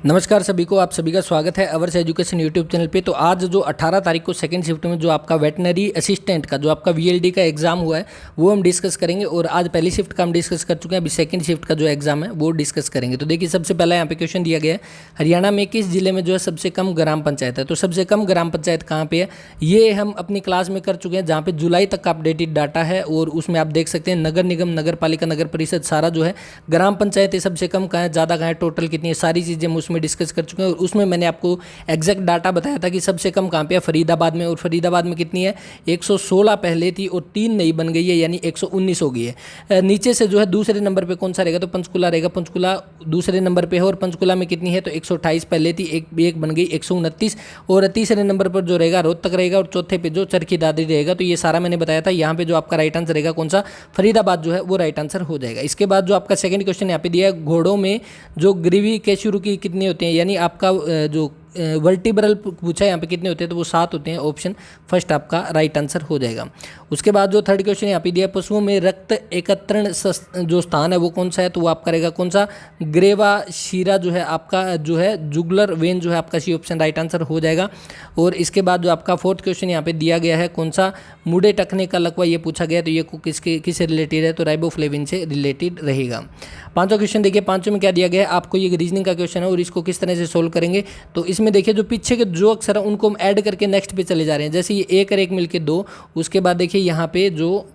नमस्कार सभी को, आप सभी का स्वागत है अवर्स एजुकेशन यूट्यूब चैनल पे। तो आज जो 18 तारीख को सेकंड शिफ्ट में जो आपका वेटनरी असिस्टेंट का जो आपका वीएलडी का एग्जाम हुआ है वो हम डिस्कस करेंगे। और आज पहली शिफ्ट का हम डिस्कस कर चुके हैं, अभी सेकंड शिफ्ट का जो एग्जाम है वो डिस्कस करेंगे। तो देखिए, सबसे पहला यहाँ पे क्वेश्चन दिया गया है, हरियाणा में किस जिले में जो है सबसे कम ग्राम पंचायत है। तो सबसे कम ग्राम पंचायत कहाँ पे है, ये हम अपनी क्लास में कर चुके हैं, जहाँ पे जुलाई तक का अपडेटेड डाटा है। और उसमें आप देख सकते हैं नगर निगम, नगर पालिका, नगर परिषद सारा जो है ग्राम पंचायत सबसे कम कहाँ है, ज़्यादा कहाँ है, टोटल कितनी है, सारी चीज़ें हम उसमें डिस्कस कर चुके हैं। और उसमें मैंने आपको एग्जैक्ट डाटा बताया था कि सबसे कम कहाँ पे है, फरीदाबाद में। और फरीदाबाद में कितनी है, 116 पहले थी और 3 नई बन गई है, यानी 119 हो गई है। नीचे से जो है दूसरे नंबर पे कौन सा रहेगा, तो पंचकुला रहेगा। पंचकुला दूसरे नंबर पे है और पंचकुला में कितनी है, तो 128 पहले थी, एक बन गई 129। और तीसरे नंबर पर जो रहेगा रोहतक रहेगा, और चौथे पे जो चरखी दादरी रहेगा। तो ये सारा मैंने बताया था। यहाँ पे जो आपका राइट आंसर रहेगा कौन सा, फरीदाबाद जो है वो राइट आंसर हो जाएगा। इसके बाद जो आपका सेकंड क्वेश्चन यहाँ पे दिया है, घोड़ों में जो ग्रीवी कैशुरू की कितनी होती है, यानी आपका जो वर्टिब्रल पूछा है यहाँ पे कितने होते हैं, तो वो 7 होते हैं। ऑप्शन फर्स्ट आपका राइट आंसर हो जाएगा। उसके बाद जो थर्ड क्वेश्चन यहाँ पे दिया, पशुओं में रक्त एकत्रण जो स्थान है वो कौन सा है, तो वो आपका रहेगा कौन सा, ग्रेवा शीरा जो है आपका जो है जुगुलर वेन जो है आपका सी ऑप्शन राइट आंसर हो जाएगा। और इसके बाद जो आपका फोर्थ क्वेश्चन यहाँ पे दिया गया है, कौन सा मुड़े टकने का लकवा ये पूछा गया, तो ये किससे रिलेटेड है, तो राइबोफ्लेविन से रिलेटेड रहेगा। पांचवा क्वेश्चन देखिए, पांचवें में क्या दिया गया है आपको, ये रीजनिंग का क्वेश्चन है और इसको किस तरह से सोल्व करेंगे। तो इसमें देखिए, जो पीछे के जो अक्षर है उनको हम ऐड करके नेक्स्ट पे चले जा रहे हैं। जैसे ये 1 और 1 मिलके 2, उसके बाद देखिए यहाँ पे जो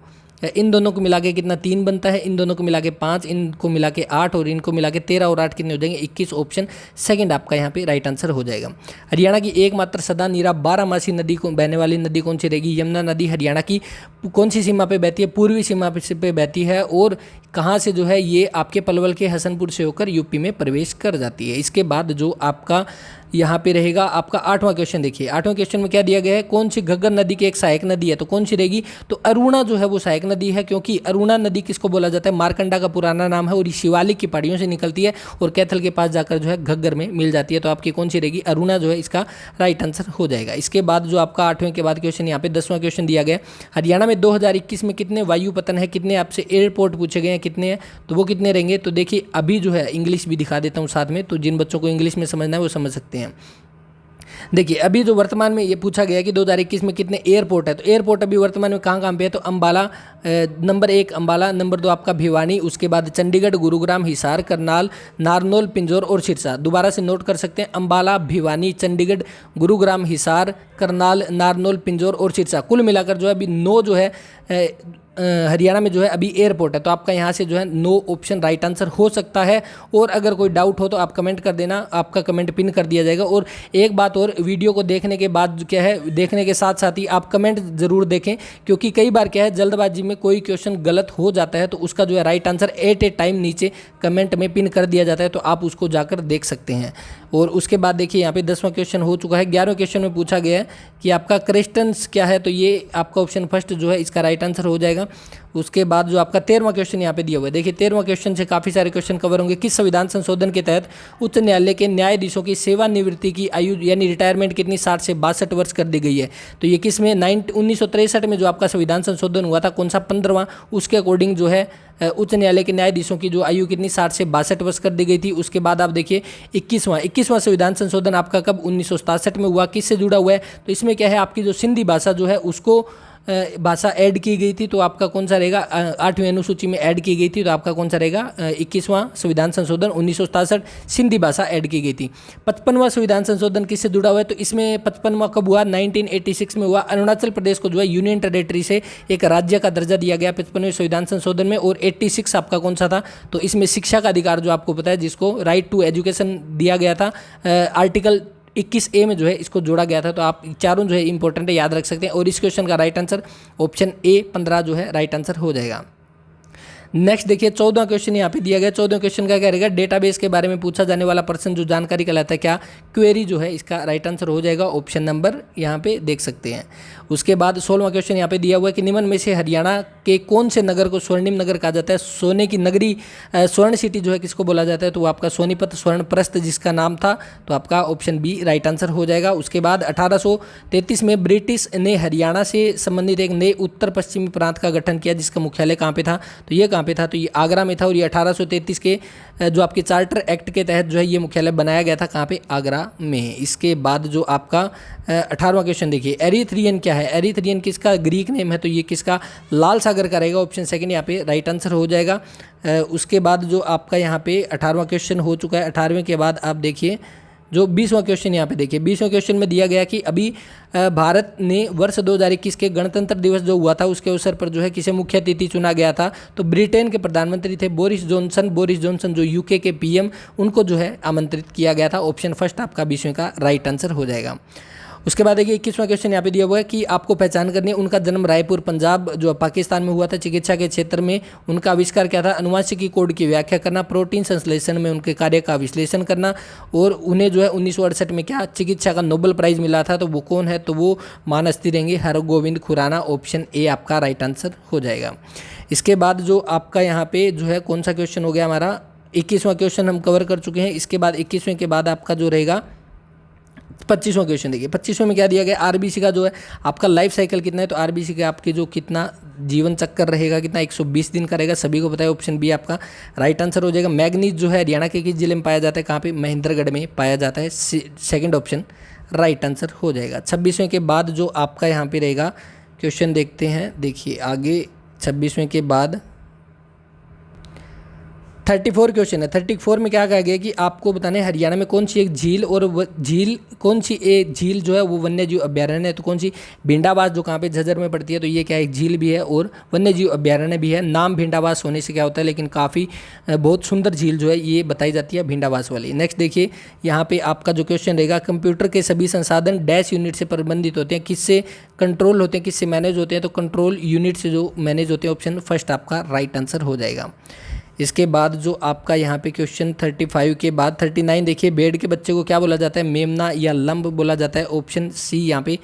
इन दोनों को मिला के कितना 3 बनता है, इन दोनों को मिला के 5, इनको मिला के 8 और इनको मिला के 13 और 8 कितने हो जाएंगे, 21। ऑप्शन सेकंड आपका यहाँ पे राइट आंसर हो जाएगा। हरियाणा की एकमात्र सदा नीरा 12मासी नदी को बहने वाली नदी कौन सी रहेगी, यमुना नदी हरियाणा की कौन सी सीमा पे बहती है, पूर्वी सीमा पे बहती है। और कहाँ से जो है ये आपके पलवल के हसनपुर से होकर यूपी में प्रवेश कर जाती है। इसके बाद जो आपका यहाँ पे रहेगा आपका 8वां क्वेश्चन देखिए, 8वें क्वेश्चन में क्या दिया गया है, कौन सी घग्गर नदी की एक सहायक नदी है, तो कौन सी रहेगी, तो अरुणा जो है वो सहायक नदी है। क्योंकि अरुणा नदी किसको बोला जाता है, मारकंडा का पुराना नाम है, और शिवालिक की पहाड़ियों से निकलती है और कैथल के पास जाकर जो है घग्गर में मिल जाती है। तो आपकी कौन सी रहेगी, अरुणा जो है इसका राइट आंसर हो जाएगा। इसके बाद जो आपका 8वें के बाद क्वेश्चन यहाँ पे 10वां क्वेश्चन दिया गया, हरियाणा में 2021 में कितने वायु पतन है, कितने आपसे एयरपोर्ट पूछे गए हैं, कितने हैं, तो वो कितने रहेंगे। तो देखिए अभी जो है इंग्लिश भी दिखा देता हूँ साथ में, तो जिन बच्चों को इंग्लिश में समझना है वो समझ सकते हैं। देखिए अभी जो वर्तमान में ये पूछा गया कि 2021 में कितने एयरपोर्ट है, तो एयरपोर्ट अभी वर्तमान में कहाँ पे है, तो अंबाला नंबर 1 अंबाला, नंबर 2 आपका भिवानी, उसके बाद चंडीगढ़, गुरुग्राम, हिसार, करनाल, नारनौल, पिंजौर और सिरसा। दोबारा से नोट कर सकते हैं, अंबाला, भिवानी, चंडीगढ़, गुरुग्राम, हिसार, करनाल, नारनौल, पिंजौर और सिरसा। कुल मिलाकर जो है अभी 9 जो है हरियाणा में जो है अभी एयरपोर्ट है। तो आपका यहाँ से जो है 9 ऑप्शन राइट आंसर हो सकता है। और अगर कोई डाउट हो तो आप कमेंट कर देना, आपका कमेंट पिन कर दिया जाएगा। और एक बात और, वीडियो को देखने के बाद क्या है, देखने के साथ साथ ही आप कमेंट ज़रूर देखें, क्योंकि कई बार क्या है जल्दबाजी में कोई क्वेश्चन गलत हो जाता है, तो उसका जो है right answer at a time नीचे कमेंट में पिन कर दिया जाता है, तो आप उसको जाकर देख सकते हैं। और उसके बाद देखिए यहाँ पे 10वां क्वेश्चन हो चुका है। 11वें क्वेश्चन में पूछा गया है कि आपका क्रेस्टन्स क्या है, तो ये आपका ऑप्शन फर्स्ट जो है इसका राइट आंसर हो जाएगा। उसके बाद जो आपका 13वां क्वेश्चन यहाँ पे दिया हुआ है, देखिए 13वां क्वेश्चन से काफ़ी सारे क्वेश्चन कवर होंगे। किस संविधान संशोधन के तहत उच्च न्यायालय के न्यायाधीशों की सेवानिवृत्ति की आयु यानी रिटायरमेंट कितनी 60 से 62 वर्ष कर दी गई है, तो ये किस में 1963 में जो आपका संविधान संशोधन हुआ था, कौन सा 15वां, उसके अकॉर्डिंग जो है उच्च न्यायालय के न्यायाधीशों की जो आयु कितनी 60 से 62 वर्ष कर दी गई थी। उसके बाद आप देखिए 21वां संविधान संशोधन आपका कब 1967 में हुआ, किससे जुड़ा हुआ है, तो इसमें क्या है आपकी जो सिंधी भाषा जो है उसको भाषा ऐड की गई थी, तो आपका कौन सा रहेगा, 8वीं अनुसूची में ऐड की गई थी, तो आपका कौन सा रहेगा 21वां संविधान संशोधन 1967 सिंधी भाषा ऐड की गई थी। 55वां संविधान संशोधन किससे जुड़ा हुआ है, तो इसमें 55वां कब हुआ, 1986 में हुआ। अरुणाचल प्रदेश को जो है यूनियन टेरिटरी से एक राज्य का दर्जा दिया गया 55वें संविधान संशोधन में। और 86 आपका कौन सा था, तो इसमें शिक्षा का अधिकार जो आपको पता है, जिसको राइट टू एजुकेशन दिया गया था, आर्टिकल 21A में जो है इसको जोड़ा गया था। तो आप चारों जो है इंपॉर्टेंट है, याद रख सकते हैं। और इस क्वेश्चन का राइट आंसर ऑप्शन ए 15 जो है राइट आंसर हो जाएगा। नेक्स्ट देखिए 14वां क्वेश्चन यहाँ पे दिया गया। 14वें क्वेश्चन का क्या रहेगा, डेटाबेस के बारे में पूछा जाने वाला पर्सन जो जानकारी कहलाता है क्या, क्वेरी जो है इसका राइट आंसर हो जाएगा। ऑप्शन नंबर यहाँ पे देख सकते हैं। उसके बाद 16वां क्वेश्चन यहाँ पे दिया हुआ है कि निम्न में से हरियाणा के कौन से नगर को स्वर्णिम नगर कहा जाता है, सोने की नगरी स्वर्ण सिटी जो है किसको बोला जाता है, तो आपका सोनीपत स्वर्णप्रस्थ जिसका नाम था, तो आपका ऑप्शन बी राइट आंसर हो जाएगा। उसके बाद 1833 में ब्रिटिश ने हरियाणा से संबंधित एक नए उत्तर पश्चिमी प्रांत का गठन किया, जिसका मुख्यालय कहाँ पे था, तो ये कहाँ कहाँ पे था, तो ये आगरा में था और ये 1833 के जो आपके चार्टर एक्ट के तहत जो है ये मुख्यालय बनाया गया था, कहाँ पे, आगरा में। इसके बाद जो आपका 18वां क्वेश्चन देखिए, एरिथ्रियन क्या है। एरिथ्रियन किसका ग्रीक नेम है, तो ये किसका, लाल सागर का रहेगा। ऑप्शन सेकंड यहाँ पे राइट आंसर हो जाएगा। उसके बाद जो आपका यहाँ पे 18वां क्वेश्चन हो चुका है। 18वें के बाद आप देखिए जो 20वां क्वेश्चन यहाँ पे देखिए, 20वें क्वेश्चन में दिया गया कि अभी भारत ने वर्ष 2021 के गणतंत्र दिवस जो हुआ था उसके अवसर पर जो है किसे मुख्य अतिथि चुना गया था, तो ब्रिटेन के प्रधानमंत्री थे बोरिस जॉनसन जो यूके के पीएम, उनको जो है आमंत्रित किया गया था। ऑप्शन फर्स्ट आपका 20वें का राइट आंसर हो जाएगा। उसके बाद देखिए 21वां क्वेश्चन यहाँ पे दिया हुआ है कि आपको पहचान करनी है, उनका जन्म रायपुर पंजाब जो पाकिस्तान में हुआ था। चिकित्सा के क्षेत्र में उनका आविष्कार क्या था, अनुवांशिकी कोड की व्याख्या करना, प्रोटीन संश्लेषण में उनके कार्य का विश्लेषण करना, और उन्हें जो है 1968 में क्या चिकित्सा का नोबेल प्राइज मिला था, तो वो कौन है, तो वो मानस्ती रहेंगे हरगोविंद खुराना। ऑप्शन ए आपका राइट आंसर हो जाएगा। इसके बाद जो आपका यहाँ पे जो है कौन सा क्वेश्चन हो गया हमारा, 21वां क्वेश्चन हम कवर कर चुके हैं। इसके बाद 21वें के बाद आपका जो रहेगा 25वां क्वेश्चन देखिए। 25वें में क्या दिया गया, आरबीसी का जो है आपका लाइफ साइकिल कितना है, तो आरबीसी का आपके जो कितना जीवन चक्कर रहेगा, कितना 120 दिन का रहेगा, सभी को पता है। ऑप्शन बी आपका राइट आंसर हो जाएगा। मैग्नीज जो है हरियाणा के किस जिले में पाया जाता है, कहाँ पे, महेंद्रगढ़ में पाया जाता है। सेकंड ऑप्शन राइट आंसर हो जाएगा। 26वें के बाद जो आपका यहाँ पे रहेगा क्वेश्चन देखते हैं, देखिए आगे 26वें के बाद 34 क्वेश्चन है। 34 में क्या कहा गया कि आपको बताने हरियाणा में कौन सी एक झील और झील कौन सी एक झील जो है वो वन्य जीव अभ्यारण्य है, तो कौन सी, भिंडावास जो कहाँ पे झज्जर में पड़ती है, तो ये क्या है, एक झील भी है और वन्य जीव अभ्यारण्य भी है। नाम भिंडावास होने से क्या होता है, लेकिन काफ़ी बहुत सुंदर झील जो है ये बताई जाती है भिंडावास वाली। नेक्स्ट देखिए यहाँ पे आपका जो क्वेश्चन रहेगा, कंप्यूटर के सभी संसाधन डैश यूनिट से प्रबंधित होते हैं, किससे कंट्रोल होते हैं, किससे मैनेज होते हैं, तो कंट्रोल यूनिट से जो मैनेज होते हैं। ऑप्शन फर्स्ट आपका राइट आंसर हो जाएगा। इसके बाद जो आपका यहाँ पे क्वेश्चन 35 के बाद 39 देखिए, भेड़ के बच्चे को क्या बोला जाता है, मेमना या लंब बोला जाता है। ऑप्शन सी यहाँ पे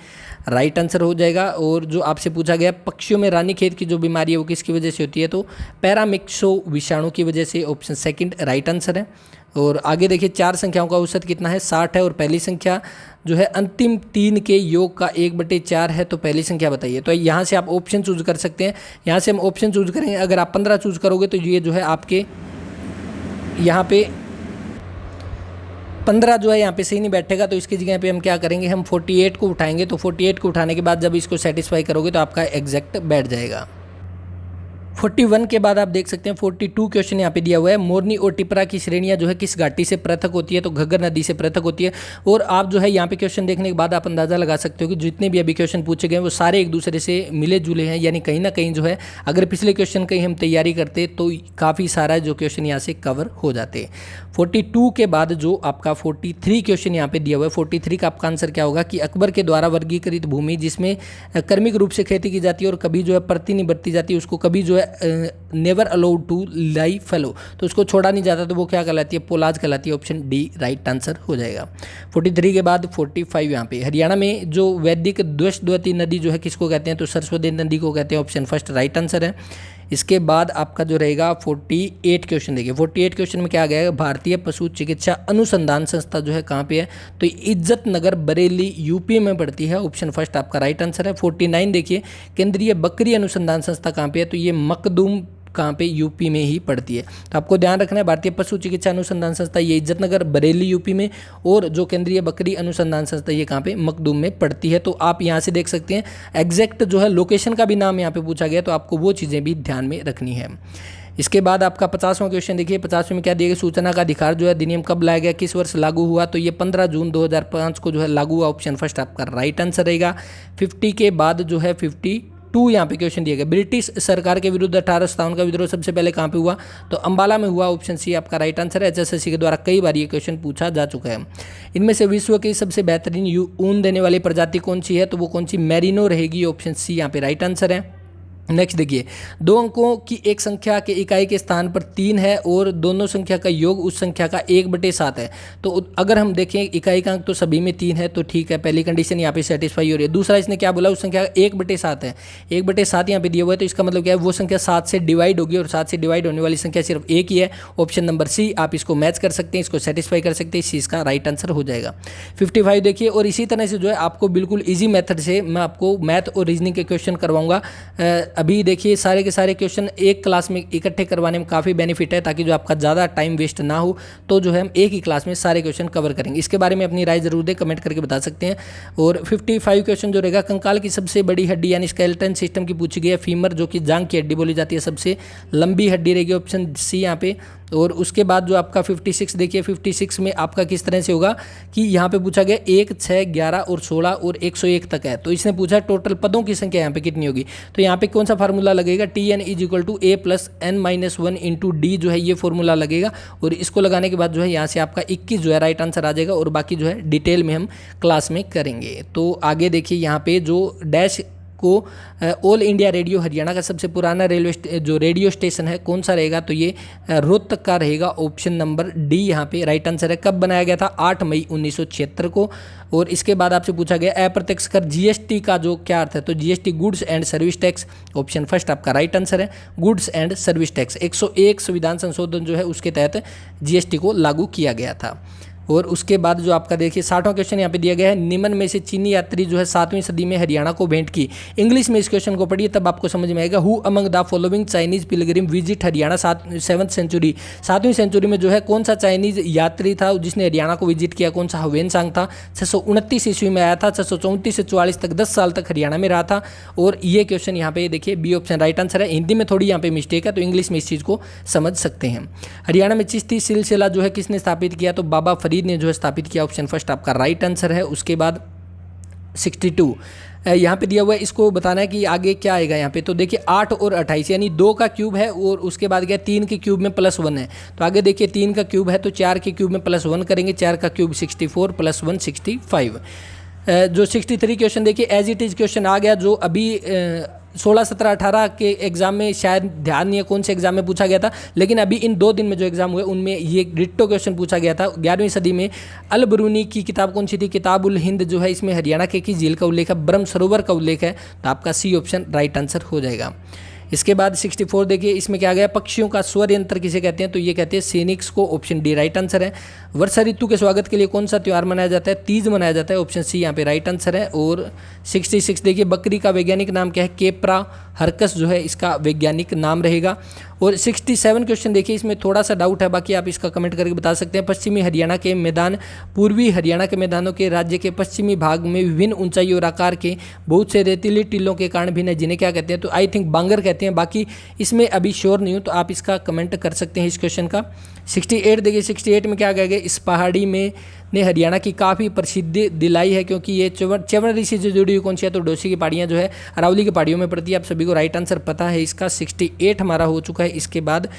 राइट आंसर हो जाएगा। और जो आपसे पूछा गया पक्षियों में रानीखेत की जो बीमारी है वो किसकी वजह से होती है, तो पैरामिक्सो विषाणु की वजह से। ऑप्शन सेकंड राइट आंसर है। और आगे देखिए 4 संख्याओं का औसत कितना है, 60 है, और पहली संख्या जो है अंतिम 3 के योग का 1/4 है, तो पहली संख्या बताइए। तो यहाँ से आप ऑप्शन चूज कर सकते हैं, यहाँ से हम ऑप्शन चूज करेंगे। अगर आप 15 चूज करोगे तो ये जो है आपके यहाँ पे 15 जो है यहाँ पे सही नहीं बैठेगा, तो इसकी जगह पे हम क्या करेंगे, हम 48 को उठाएंगे। तो 48 को उठाने के बाद जब इसको सेटिस्फाई करोगे तो आपका एग्जैक्ट बैठ जाएगा। 41 के बाद आप देख सकते हैं 42 क्वेश्चन यहाँ पे दिया हुआ है। मोरनी और टिपरा की श्रेणियाँ जो है किस घाटी से पृथक होती है, तो घग्गर नदी से पृथक होती है। और आप जो है यहाँ पे क्वेश्चन देखने के बाद आप अंदाज़ा लगा सकते हो कि जितने भी अभी क्वेश्चन पूछे गए वो सारे एक दूसरे से मिले जुले हैं, यानी कहीं ना कहीं जो है अगर पिछले क्वेश्चन की हम तैयारी करते तो काफ़ी सारा जो क्वेश्चन यहाँ से कवर हो जाते। 42 के बाद जो आपका 43 क्वेश्चन यहाँ पे दिया हुआ है, 43 का आपका आंसर क्या होगा कि अकबर के द्वारा वर्गीकृत भूमि जिसमें कर्मिक रूप से खेती की जाती है और कभी जो है प्रति नहीं बरती जाती है, उसको कभी जो है never allowed to lie fellow, तो उसको छोड़ा नहीं जाता, तो वो क्या कहलाती है, पोलाज कहलाती है। ऑप्शन डी राइट आंसर हो जाएगा। 43 के बाद 45 यहाँ पे हरियाणा में जो वैदिक द्वैती नदी जो है किसको कहते हैं, तो सरस्वती नदी को कहते हैं। ऑप्शन फर्स्ट राइट आंसर है। इसके बाद आपका जो रहेगा 48 क्वेश्चन देखिए। 48 क्वेश्चन में क्या आ गया, भारतीय पशु चिकित्सा अनुसंधान संस्था जो है कहाँ पे है, तो इज्जत नगर बरेली यूपी में पड़ती है। ऑप्शन फर्स्ट आपका राइट आंसर है। 49 देखिए, केंद्रीय बकरी अनुसंधान संस्था कहाँ पे है, तो ये मखदूम कहाँ पे, यूपी में ही पड़ती है। तो आपको ध्यान रखना है भारतीय पशु चिकित्सा अनुसंधान संस्था ये इज्जतनगर बरेली यूपी में, और जो केंद्रीय बकरी अनुसंधान संस्था ये कहाँ पे, मखदूम में पड़ती है। तो आप यहाँ से देख सकते हैं एग्जैक्ट जो है लोकेशन का भी नाम यहाँ पे पूछा गया, तो आपको वो चीज़ें भी ध्यान में रखनी है। इसके बाद आपका 50वां क्वेश्चन देखिए। 50वें में क्या दिया गया, सूचना का अधिकार जो है अधिनियम कब लाया गया, किस वर्ष लागू हुआ, तो ये 15 जून 2005 को जो है लागू हुआ। ऑप्शन फर्स्ट आपका राइट आंसर रहेगा। 50 के बाद जो है 52 यहाँ पे क्वेश्चन दिया गया, ब्रिटिश सरकार के विरुद्ध 1857 का विद्रोह सबसे पहले कहाँ पे हुआ, तो अंबाला में हुआ। ऑप्शन सी आपका राइट आंसर है। HSSC के द्वारा कई बार ये क्वेश्चन पूछा जा चुका है। इनमें से विश्व की सबसे बेहतरीन ऊन देने वाली प्रजाति कौन सी है, तो वो कौन सी, मेरिनो रहेगी। ऑप्शन सी यहाँ पे राइट आंसर है। नेक्स्ट देखिए, 2 अंकों की एक संख्या के इकाई के स्थान पर 3 है और दोनों संख्या का योग उस संख्या का 1/7 है। तो अगर हम देखें इकाई का अंक तो सभी में 3 है, तो ठीक है, पहली कंडीशन यहाँ पे सेटिस्फाई हो रही है। दूसरा इसने क्या बोला, उस संख्या का 1/7 है, 1/7 यहाँ पे दिया हुआ है, तो इसका मतलब क्या है, वो संख्या 7 से डिवाइड होगी और 7 से डिवाइड होने वाली संख्या सिर्फ एक ही है। ऑप्शन नंबर सी, आप इसको मैच कर सकते हैं, इसको सेटिस्फाई कर सकते हैं, इस चीज़ का राइट आंसर हो जाएगा। 55 देखिए, और इसी तरह से जो है आपको बिल्कुल ईजी मेथड से मैं आपको मैथ और रीजनिंग के क्वेश्चन करवाऊंगा। अभी देखिए सारे के सारे क्वेश्चन एक क्लास में इकट्ठे करवाने में काफ़ी बेनिफिट है, ताकि जो आपका ज़्यादा टाइम वेस्ट ना हो, तो जो है हम एक ही क्लास में सारे क्वेश्चन कवर करेंगे। इसके बारे में अपनी राय जरूर दें, कमेंट करके बता सकते हैं। और 55 क्वेश्चन जो रहेगा कंकाल की सबसे बड़ी हड्डी यानी स्केलेटन सिस्टम की पूछी गई है, फीमर जो कि जांग की हड्डी बोली जाती है, सबसे लंबी हड्डी रहेगी, ऑप्शन सी यहाँ पे। और उसके बाद जो आपका 56 देखिए, 56 में आपका किस तरह से होगा कि यहाँ पे पूछा गया 1, 6, 11 और 16 और 101 तक है। तो इसने पूछा टोटल पदों की संख्या यहाँ पे कितनी होगी, तो यहाँ पे कौन सा फार्मूला लगेगा, TN = A + N-1 × D जो है ये फॉर्मूला लगेगा। और इसको लगाने के बाद जो है यहाँ से आपका 21 जो है राइट आंसर आ जाएगा, और बाकी जो है डिटेल में हम क्लास में करेंगे। तो आगे देखिए यहाँ पे जो डैश को ऑल इंडिया रेडियो हरियाणा का सबसे पुराना जो रेडियो स्टेशन है कौन सा रहेगा, तो ये रोहतक का रहेगा, ऑप्शन नंबर डी यहाँ पे राइट आंसर है। कब बनाया गया था, 8 मई 1976 को। और इसके बाद आपसे पूछा गया अप्रत्यक्ष कर GST का जो क्या अर्थ है, तो GST goods and service tax, option first आपका राइट आंसर है, गुड्स एंड सर्विस टैक्स। 101 संविधान संशोधन जो है उसके तहत GST को लागू किया गया था। और उसके बाद जो आपका देखिए 60वां क्वेश्चन यहाँ पे दिया गया है, निम्न में से चीनी यात्री जो है 7वीं सदी में हरियाणा को भेंट की। इंग्लिश में इस क्वेश्चन को पढ़िए तब आपको समझ में आएगा। Who among the following Chinese pilgrim visit Haryana 7वीं सेंचुरी, 7वीं सेंचुरी में जो है कौन सा चाइनीज यात्री था जिसने हरियाणा को विजिट किया, कौन सा ह्वेनसांग था। 629 ईस्वी में आया था, 634 से 44 तक 10 साल तक हरियाणा में रहा था। और ये क्वेश्चन यहाँ पे देखिए बी ऑप्शन राइट आंसर है। हिंदी में थोड़ी यहाँ पे मिस्टेक है, तो इंग्लिश में इस चीज़ को समझ सकते हैं। हरियाणा में चिश्ती सिलसिला जो है किसने स्थापित किया, तो बाबा फरीद ने जो है स्थापित किया, ऑप्शन फर्स्ट आपका राइट आंसर है। उसके बाद 62 यहाँ पे दिया हुआ है, इसको बताना है कि आगे क्या आएगा यहाँ पे। तो देखिए 8 और 28 यानी 2 का क्यूब है, और उसके बाद गया 3 के क्यूब में +1 है। तो आगे देखिए 3 का क्यूब है तो 4 के क्यूब में +1 करेंगे, 4 का क्यूब 64 +1 65। जो 63 क्वेश्चन देखिए एज इट इज़ क्वेश्चन आ गया, जो अभी 16, 17, 18 के एग्जाम में शायद ध्यान नहीं है कौन से एग्जाम में पूछा गया था, लेकिन अभी इन 2 दिन में जो एग्जाम हुए उनमें ये डिट्टो क्वेश्चन पूछा गया था। 11वीं सदी में अल बरूनी की किताब कौन सी थी, किताबुल हिंद जो है, इसमें हरियाणा के की झील का उल्लेख है, ब्रह्म सरोवर का उल्लेख है, तो आपका सी ऑप्शन राइट आंसर हो जाएगा। इसके बाद 64 देखिए, इसमें क्या गया, पक्षियों का स्वर यंत्र किसे कहते हैं, तो ये कहते हैं सीनिक्स को, ऑप्शन डी राइट आंसर है। वर्षा ऋतु के स्वागत के लिए कौन सा त्यौहार मनाया जाता है, तीज मनाया जाता है, ऑप्शन सी यहाँ पे राइट आंसर है। और 66 देखिए, बकरी का वैज्ञानिक नाम क्या है, केप्रा हरकस जो है इसका वैज्ञानिक नाम रहेगा। और 67 क्वेश्चन देखिए, इसमें थोड़ा सा डाउट है, बाकी आप इसका कमेंट करके बता सकते हैं। पश्चिमी हरियाणा के मैदान पूर्वी हरियाणा के मैदानों के राज्य के पश्चिमी भाग में विभिन्न ऊंचाई और आकार के बहुत से रेतीली टीलों के कारण भिन्न है, जिन्हें क्या कहते हैं, तो आई थिंक बांगर कहते हैं, बाकी इसमें अभी श्योर नहीं हूँ, तो आप इसका कमेंट कर सकते हैं इस क्वेश्चन का। 68 देखिए, 68 में क्या कहेगा, इस पहाड़ी में ने हरियाणा की काफ़ी प्रसिद्धि दिलाई है, क्योंकि ये च्यवन ऋषि से जुड़ी हुई कौन सी है, तो डोसी की पहाड़ियाँ जो है अरावली की पहाड़ियों में पड़ती है। आप सभी को राइट आंसर पता है इसका, 68 हमारा हो चुका है। इसके बाद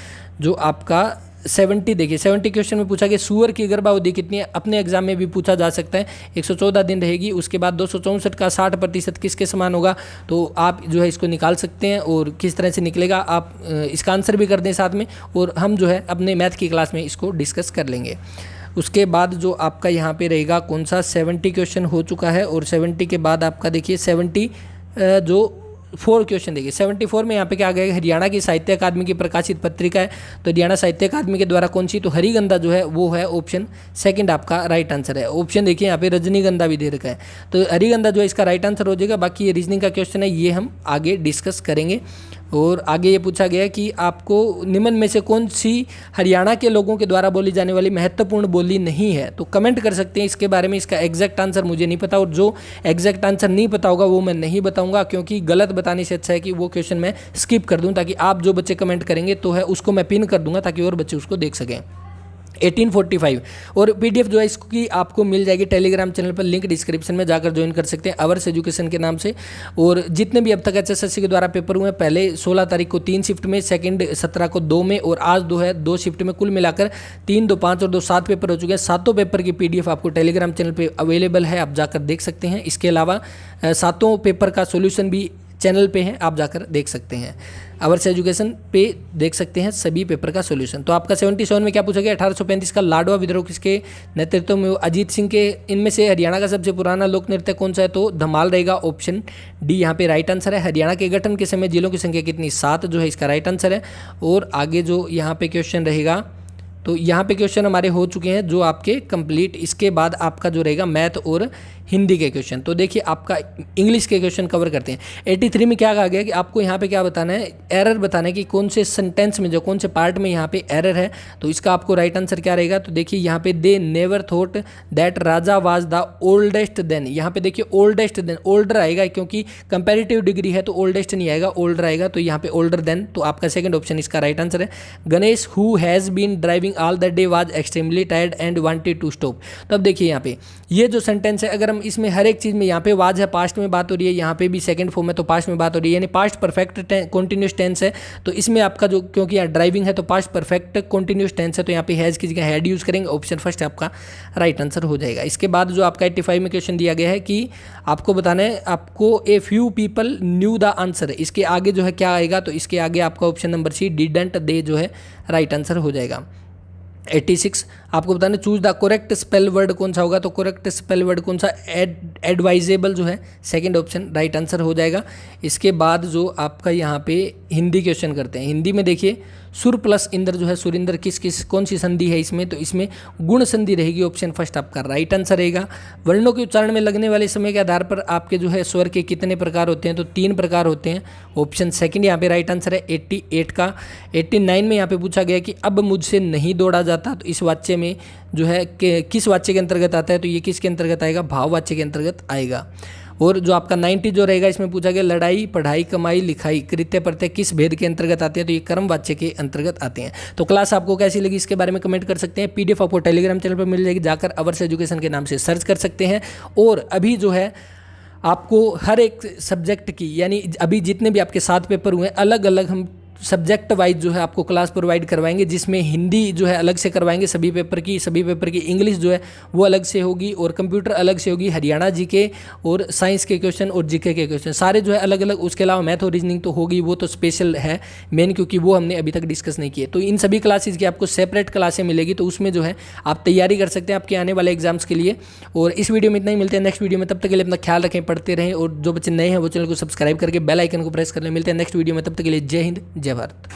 जो आपका 70 देखिए, 70 क्वेश्चन में पूछा गया सूअर की गर्भावधि कितनी है, अपने एग्जाम में भी पूछा जा सकता है, 114 दिन रहेगी। उसके बाद 264 का 60% किसके समान होगा, तो आप जो है इसको निकाल सकते हैं, और किस तरह से निकलेगा आप इसका आंसर भी कर दें साथ में, और हम जो है अपने मैथ की क्लास में इसको डिस्कस कर लेंगे। उसके बाद जो आपका यहाँ पे रहेगा कौन सा, 70 क्वेश्चन हो चुका है। और 70 के बाद आपका देखिए 74 क्वेश्चन देखिए, 74 में यहाँ पे क्या आ गया, हरियाणा की साहित्य अकादमी की प्रकाशित पत्रिका है, तो हरियाणा साहित्य अकादमी के द्वारा कौन सी, तो हरिगंधा जो है वो है, ऑप्शन सेकंड आपका राइट आंसर है। ऑप्शन देखिए यहाँ पे रजनीगंधा भी दे रखा है, तो हरिगंधा जो है इसका राइट आंसर हो जाएगा। बाकी ये रीजनिंग का क्वेश्चन है, ये हम आगे डिस्कस करेंगे। और आगे ये पूछा गया कि आपको निम्न में से कौन सी हरियाणा के लोगों के द्वारा बोली जाने वाली महत्वपूर्ण बोली नहीं है, तो कमेंट कर सकते हैं इसके बारे में। इसका एग्जैक्ट आंसर मुझे नहीं पता, और जो एग्जैक्ट आंसर नहीं पता होगा वो मैं नहीं बताऊंगा, क्योंकि गलत बताने से अच्छा है कि वो क्वेश्चन मैं स्किप कर दूं, ताकि आप जो बच्चे कमेंट करेंगे तो है उसको मैं पिन कर दूंगा, ताकि और बच्चे उसको देख सकें। 1845 और PDF जो है इसकी आपको मिल जाएगी टेलीग्राम चैनल पर, लिंक डिस्क्रिप्शन में जाकर ज्वाइन कर सकते हैं, अवर्स एजुकेशन के नाम से। और जितने भी अब तक HSSC के द्वारा पेपर हुए हैं, पहले 16 तारीख को 3 शिफ्ट में, सेकंड 17 को 2 में, और आज 2 शिफ्ट में, कुल मिलाकर 3, 2, 5 और 2 7 पेपर हो चुके हैं। 7 पेपर की PDF आपको टेलीग्राम चैनल पर अवेलेबल है, आप जाकर देख सकते हैं। इसके अलावा 7 पेपर का सोल्यूशन भी चैनल पे है, आप जाकर देख सकते हैं। अवर्स एजुकेशन पे देख सकते हैं सभी पेपर का सॉल्यूशन। तो आपका 77 में क्या पूछा गया, 1835 का लाडवा विद्रोह किसके नेतृत्व में, अजीत सिंह के। इनमें से हरियाणा का सबसे पुराना लोक नृत्य कौन सा है, तो धमाल रहेगा, ऑप्शन डी यहाँ पे राइट आंसर है। हरियाणा के गठन के समय जिलों की संख्या कितनी, 7 जो है इसका राइट आंसर है। और आगे जो यहाँ पे क्वेश्चन रहेगा तो यहाँ पे क्वेश्चन हमारे हो चुके हैं जो आपके कंप्लीट। इसके बाद आपका जो रहेगा मैथ और हिंदी के क्वेश्चन। तो देखिए आपका इंग्लिश के क्वेश्चन कवर करते हैं। 83 में क्या कहा गया कि आपको यहाँ पे क्या बताना है, एरर बताना है कि कौन से सेंटेंस में, जो कौन से पार्ट में यहाँ पे एरर है। तो इसका आपको राइट आंसर क्या रहेगा, तो देखिए यहाँ पे they never thought that Raja was the oldest then. यहाँ पे देखिए ओल्डेस्ट देन, ओल्डर आएगा क्योंकि कंपेरेटिव डिग्री है तो ओल्डेस्ट नहीं आएगा, ओल्डर आएगा। तो यहाँ पे ओल्डर देन, तो आपका सेकंड ऑप्शन इसका राइट आंसर है। Ganesh who has been driving all the day was extremely tired and wanted to stop. तो अब देखिए यहाँ पे ये जो सेंटेंस है, अगर हम इसमें हर एक चीज़ में, यहाँ पे वाज है पास्ट में बात हो रही है, यहाँ पे भी सेकंड फॉर्म है तो पास्ट में बात हो रही है, यानी पास्ट परफेक्ट कॉन्टिन्यूस टेंस है। तो इसमें आपका जो, क्योंकि यहाँ ड्राइविंग है तो पास्ट परफेक्ट कॉन्टिन्यूस टेंस है, तो यहाँ पे हैज़ की जगह हैड यूज़ करेंगे। ऑप्शन फर्स्ट आपका राइट आंसर हो जाएगा। इसके बाद जो आपका 85 में क्वेश्चन दिया गया है कि आपको बताना है, आपको a few people new the answer. इसके आगे जो है क्या आएगा, तो इसके आगे आपका option number C didn't they जो है राइट आंसर हो जाएगा। 86 आपको बताना choose the correct spell word कौन सा होगा, तो करेक्ट स्पेल वर्ड कौन सा, एडवाइजेबल जो है सेकंड ऑप्शन राइट आंसर हो जाएगा। इसके बाद जो आपका यहाँ पे हिंदी क्वेश्चन करते हैं। हिंदी में देखिए सुर प्लस इंद्र जो है, सुरिंदर किस कौन सी संधि है इसमें, तो इसमें गुण संधि रहेगी। ऑप्शन फर्स्ट आपका राइट आंसर रहेगा। वर्णों के उच्चारण में लगने वाले समय के आधार पर आपके जो है स्वर के कितने प्रकार होते हैं, तो 3 प्रकार होते हैं। ऑप्शन सेकंड यहाँ पे राइट आंसर है 88 का। 89 में यहाँ पे पूछा गया कि अब मुझसे नहीं दौड़ा जाता, तो इस वाक्य में जो है किस वाक्य के अंतर्गत आता है, तो ये किसके अंतर्गत आएगा, भाववाच्य के अंतर्गत आएगा। और जो आपका 90 जो रहेगा, इसमें पूछा गया लड़ाई, पढ़ाई, कमाई, लिखाई, कृत्य प्रत्यय किस भेद के अंतर्गत आते हैं, तो ये कर्मवाच्य के अंतर्गत आते हैं। तो क्लास आपको कैसी लगी इसके बारे में कमेंट कर सकते हैं। पीडीएफ आपको टेलीग्राम चैनल पर मिल जाएगी, जाकर अवर्स एजुकेशन के नाम से सर्च कर सकते हैं। और अभी जो है आपको हर एक सब्जेक्ट की, यानी अभी जितने भी आपके 7 पेपर हुए हैं, अलग अलग हम सब्जेक्ट वाइज जो है आपको क्लास प्रोवाइड करवाएंगे, जिसमें हिंदी जो है अलग से करवाएंगे सभी पेपर की इंग्लिश जो है वो अलग से होगी, और कंप्यूटर अलग से होगी, हरियाणा जीके और साइंस के क्वेश्चन और जीके के क्वेश्चन सारे जो है अलग अलग। उसके अलावा मैथ और रीजनिंग तो होगी, वो तो स्पेशल है मेन, क्योंकि वो हमने अभी तक डिस्कस नहीं किए। तो इन सभी क्लासेज की आपको सेपरेट क्लासें मिलेगी, तो उसमें जो है आप तैयारी कर सकते हैं आपके आने वाले एग्जाम्स के लिए। और इस वीडियो में इतना ही, मिलते हैं नेक्स्ट वीडियो में। तब तक के लिए अपना ख्याल रखें, पढ़ते रहें, और जो बच्चे नए हैं वो चैनल को सब्सक्राइब करके बेल आइकन को प्रेस कर लें। मिलते हैं नेक्स्ट वीडियो में, तब तक के लिए जय हिंद, जय भारत।